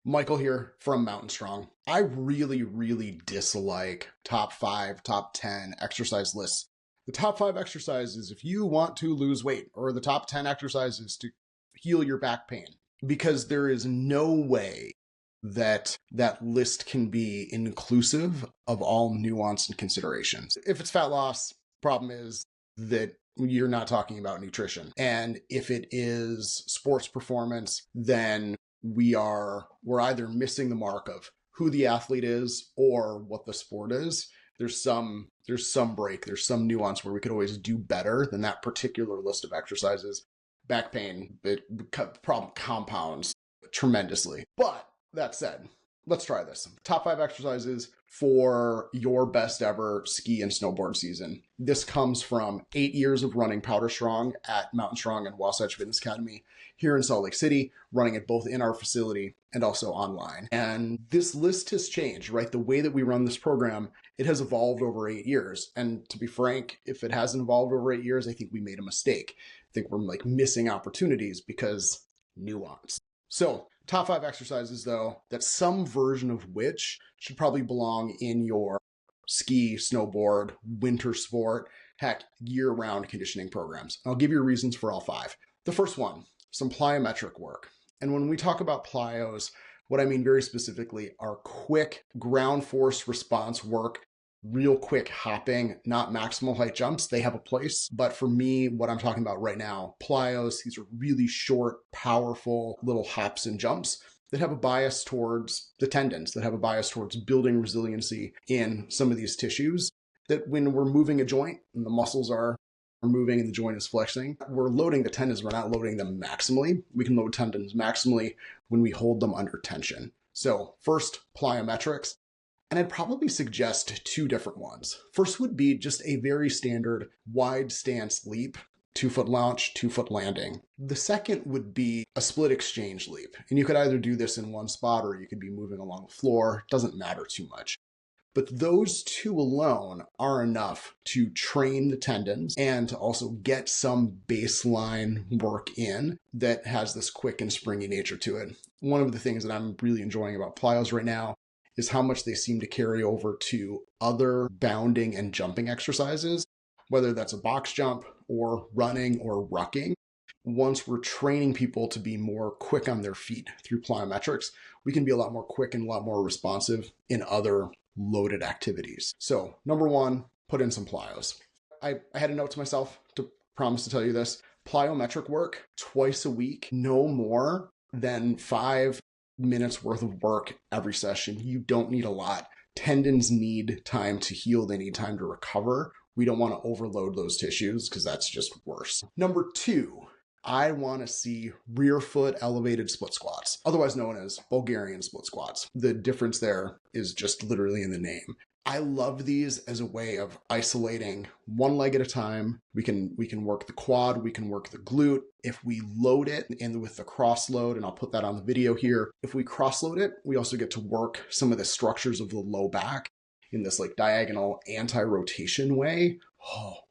Michael here from Mountain Strong. I really dislike top 5, top 10 exercise lists. The top 5 exercises if you want to lose weight, or the top 10 exercises to heal your back pain, because there is no way that that list can be inclusive of all nuance and considerations. If it's fat loss, problem is that you're not talking about nutrition. And if it is sports performance, then we're either missing the mark of who the athlete is or what the sport is. There's some break, there's some nuance where we could always do better than that particular list of exercises. Back pain, problem compounds tremendously. But that said, let's try this. Top 5 exercises for your best ever ski and snowboard season. This comes from 8 years of running Powder Strong at Mountain Strong and Wasatch Fitness Academy here in Salt Lake City, running it both in our facility and also online. And this list has changed, right? The way that we run this program, it has evolved over 8 years. And to be frank, if it hasn't evolved over 8 years, I think we made a mistake. I think we're missing opportunities because nuance. So top 5 exercises, though, that some version of which should probably belong in your ski, snowboard, winter sport, heck, year-round conditioning programs. I'll give you reasons for all 5. The first one, some plyometric work. And when we talk about plyos, what I mean very specifically are quick ground force response work, real quick hopping, not maximal height jumps. They have a place. But for me, what I'm talking about right now, plyos, these are really short, powerful little hops and jumps that have a bias towards the tendons, that have a bias towards building resiliency in some of these tissues, that when we're moving a joint and the muscles are moving and the joint is flexing, we're loading the tendons. We're not loading them maximally. We can load tendons maximally when we hold them under tension. So first, plyometrics. And I'd probably suggest 2 different ones. First would be just a very standard wide stance leap, 2-foot launch, 2-foot landing. The second would be a split exchange leap. And you could either do this in one spot or you could be moving along the floor. Doesn't matter too much. But those 2 alone are enough to train the tendons and to also get some baseline work in that has this quick and springy nature to it. One of the things that I'm really enjoying about plyos right now is how much they seem to carry over to other bounding and jumping exercises, whether that's a box jump or running or rucking. Once we're training people to be more quick on their feet through plyometrics, we can be a lot more quick and a lot more responsive in other loaded activities. So number 1, put in some plyos. I had a note to myself to promise to tell you this. Plyometric work twice a week, no more than 5 minutes worth of work every session. You don't need a lot. Tendons need time to heal. They need time to recover. We don't want to overload those tissues because that's just worse. Number 2, I want to see rear foot elevated split squats, otherwise known as Bulgarian split squats. The difference there is just literally in the name. I love these as a way of isolating one leg at a time. We can work the quad, we can work the glute. If we load it in with the cross load, and I'll put that on the video here, if we cross load it, we also get to work some of the structures of the low back in this diagonal anti-rotation way.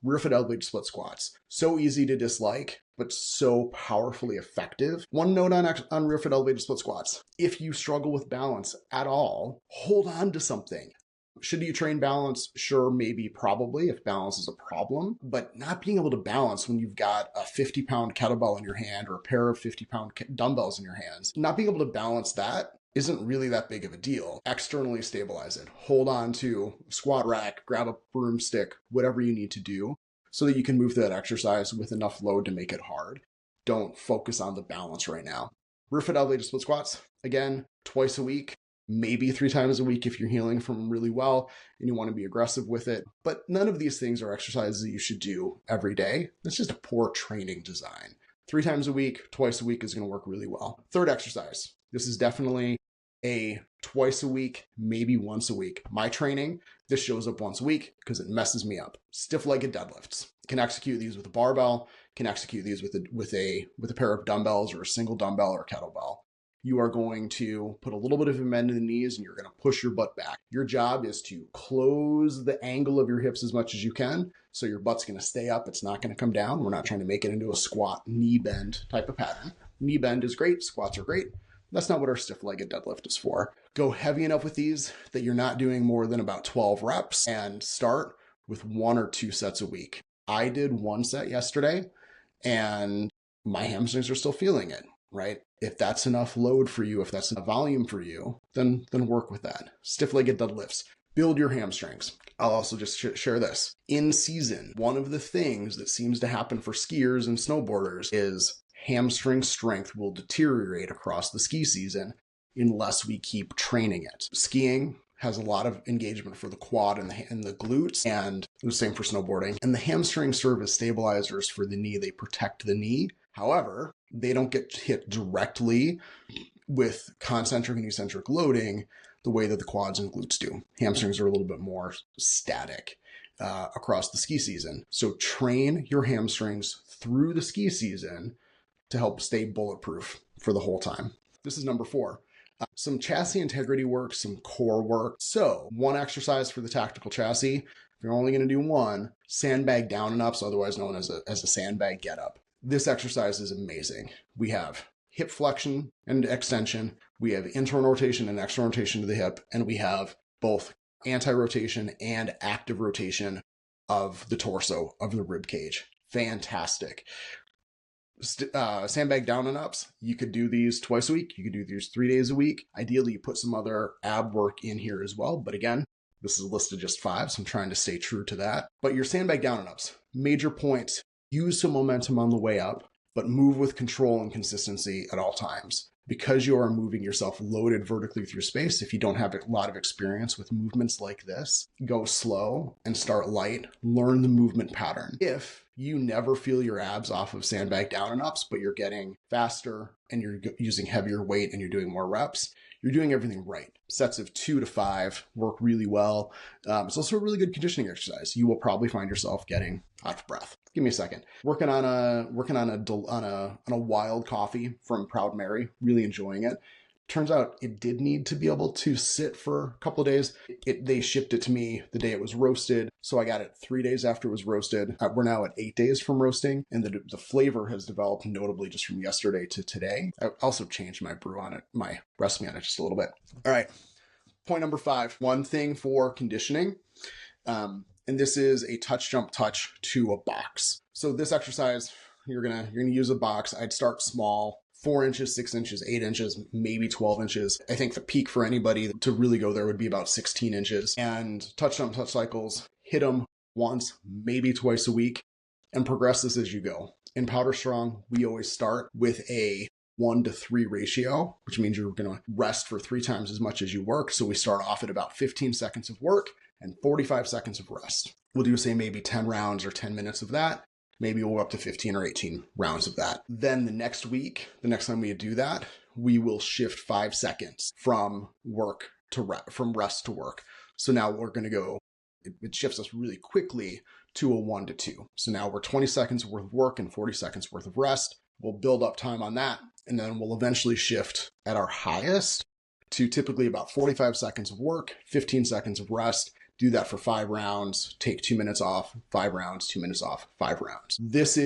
Rear foot elevated split squats. So easy to dislike, but so powerfully effective. One note on rear foot elevated split squats. If you struggle with balance at all, hold on to something. Should you train balance? Sure, maybe, probably, if balance is a problem. But not being able to balance when you've got a 50-pound kettlebell in your hand or a pair of 50-pound dumbbells in your hands, not being able to balance that isn't really that big of a deal. Externally stabilize it. Hold on to a squat rack, grab a broomstick, whatever you need to do so that you can move through that exercise with enough load to make it hard. Don't focus on the balance right now. Rear foot elevated split squats, again, twice a week. Maybe 3 times a week if you're healing from really well and you want to be aggressive with it. But none of these things are exercises that you should do every day. That's just a poor training design. 3 times a week, twice a week is going to work really well. Third exercise. This is definitely a twice a week, maybe once a week. My training, this shows up once a week because it messes me up. Stiff-legged deadlifts. Can execute these with a barbell, can execute these with a pair of dumbbells or a single dumbbell or kettlebell. You are going to put a little bit of a bend in the knees and you're going to push your butt back. Your job is to close the angle of your hips as much as you can so your butt's going to stay up. It's not going to come down. We're not trying to make it into a squat knee bend type of pattern. Knee bend is great. Squats are great. That's not what our stiff-legged deadlift is for. Go heavy enough with these that you're not doing more than about 12 reps, and start with 1 or 2 sets a week. I did 1 set yesterday and my hamstrings are still feeling it, right? If that's enough load for you, if that's enough volume for you, then work with that. Stiff-legged deadlifts. Build your hamstrings. I'll also just share this. In season, one of the things that seems to happen for skiers and snowboarders is hamstring strength will deteriorate across the ski season unless we keep training it. Skiing has a lot of engagement for the quad and the glutes, and the same for snowboarding. And the hamstrings serve as stabilizers for the knee. They protect the knee. However, they don't get hit directly with concentric and eccentric loading the way that the quads and glutes do. Hamstrings are a little bit more static across the ski season. So train your hamstrings through the ski season to help stay bulletproof for the whole time. This is number 4. Some chassis integrity work, some core work. So 1 exercise for the tactical chassis. If you're only going to do 1, sandbag down and ups, otherwise known as a sandbag get up. This exercise is amazing. We have hip flexion and extension. We have internal rotation and external rotation to the hip. And we have both anti-rotation and active rotation of the torso, of the rib cage. Fantastic. Sandbag down and ups, you could do these twice a week. You could do these 3 days a week. Ideally, you put some other ab work in here as well. But again, this is a list of just 5, so I'm trying to stay true to that. But your sandbag down and ups, major points, use some momentum on the way up, but move with control and consistency at all times. Because you are moving yourself loaded vertically through space, if you don't have a lot of experience with movements like this, go slow and start light. Learn the movement pattern. If you never feel your abs off of sandbag down and ups, but you're getting faster and you're using heavier weight and you're doing more reps, you're doing everything right. Sets of 2 to 5 work really well. It's also a really good conditioning exercise. You will probably find yourself getting out of breath. Give me a second. Working on a wild coffee from Proud Mary. Really enjoying it. Turns out it did need to be able to sit for a couple of days. They shipped it to me the day it was roasted. So I got it 3 days after it was roasted. We're now at 8 days from roasting. And the flavor has developed notably just from yesterday to today. I also changed my recipe on it just a little bit. All right. Point number 5. One thing for conditioning. And this is a touch, jump, touch to a box. So this exercise, you're gonna use a box. I'd start small. 4 inches, 6 inches, 8 inches, maybe 12 inches. I think the peak for anybody to really go there would be about 16 inches. And touch jump, touch cycles, hit them once, maybe twice a week, and progress this as you go. In Powder Strong, we always start with a 1-to-3 ratio, which means you're going to rest for 3 times as much as you work. So we start off at about 15 seconds of work and 45 seconds of rest. We'll do, say, maybe 10 rounds or 10 minutes of that. Maybe we'll go up to 15 or 18 rounds of that. Then the next week, the next time we do that, we will shift 5 seconds from rest to work. So now we're going to go, it shifts us really quickly to a 1-to-2. So now we're 20 seconds worth of work and 40 seconds worth of rest. We'll build up time on that. And then we'll eventually shift at our highest to typically about 45 seconds of work, 15 seconds of rest. Do that for 5 rounds, take 2 minutes off, 5 rounds, 2 minutes off, 5 rounds. This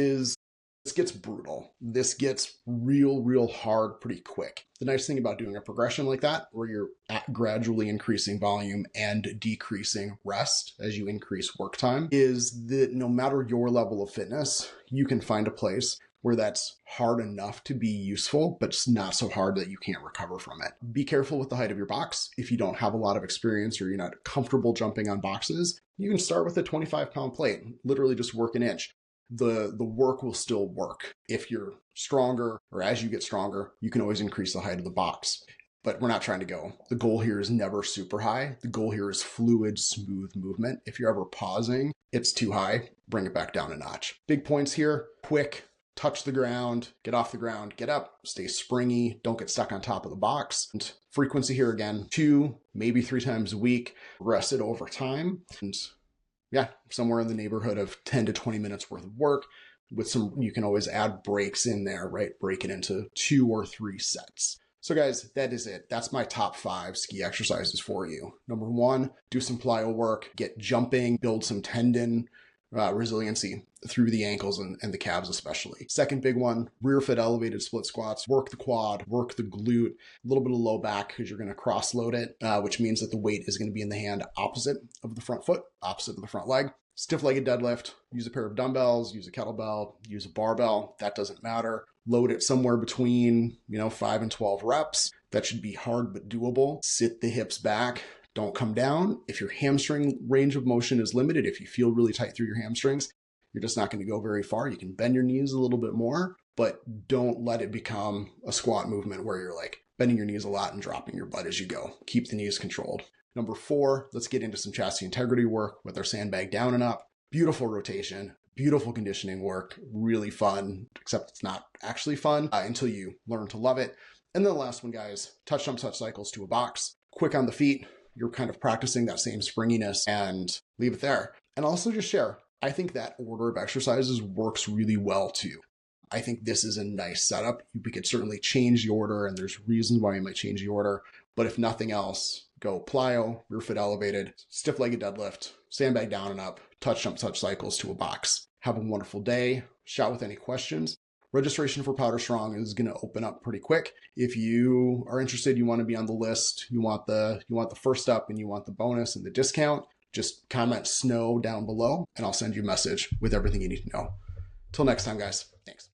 gets brutal. This gets real hard pretty quick. The nice thing about doing a progression like that, where you're gradually increasing volume and decreasing rest as you increase work time, is that no matter your level of fitness, you can find a place where that's hard enough to be useful, but it's not so hard that you can't recover from it. Be careful with the height of your box. If you don't have a lot of experience or you're not comfortable jumping on boxes, you can start with a 25-pound plate, literally just work an inch. The work will still work. If you're stronger, or as you get stronger, you can always increase the height of the box. But we're not trying to go. The goal here is never super high. The goal here is fluid, smooth movement. If you're ever pausing, it's too high, bring it back down a notch. Big points here: quick, touch the ground, get off the ground, get up, stay springy, don't get stuck on top of the box. And frequency here again, 2, maybe 3 times a week, rest it over time. And yeah, somewhere in the neighborhood of 10 to 20 minutes worth of work with you can always add breaks in there, right? Break it into 2 or 3 sets. So guys, that is it. That's my top 5 ski exercises for you. Number 1, do some plyo work, get jumping, build some tendon, resiliency through the ankles and the calves especially. Second big one, rear foot elevated split squats. Work the quad, work the glute, a little bit of low back because you're going to cross load it, which means that the weight is going to be in the hand opposite of the front foot, opposite of the front leg. Stiff-legged deadlift, use a pair of dumbbells, use a kettlebell, use a barbell. That doesn't matter. Load it somewhere between, 5 and 12 reps. That should be hard but doable. Sit the hips back. Don't come down. If your hamstring range of motion is limited, if you feel really tight through your hamstrings, you're just not going to go very far. You can bend your knees a little bit more, but don't let it become a squat movement where you're like bending your knees a lot and dropping your butt as you go. Keep the knees controlled. Number 4, let's get into some chassis integrity work with our sandbag down and up. Beautiful rotation, beautiful conditioning work, really fun, except it's not actually fun until you learn to love it. And then the last one, guys, touch jump touch cycles to a box. Quick on the feet. You're kind of practicing that same springiness and leave it there. And also just share. I think that order of exercises works really well too. I think this is a nice setup. We could certainly change the order, and there's reasons why you might change the order. But if nothing else, go plyo, rear foot elevated, stiff-legged deadlift, sandbag down and up, touch jump touch cycles to a box. Have a wonderful day. Shout with any questions. Registration for Powder Strong is going to open up pretty quick. If you are interested, you want to be on the list, you want the first up, and you want the bonus and the discount, just comment SNOW down below, and I'll send you a message with everything you need to know. Till next time, guys. Thanks.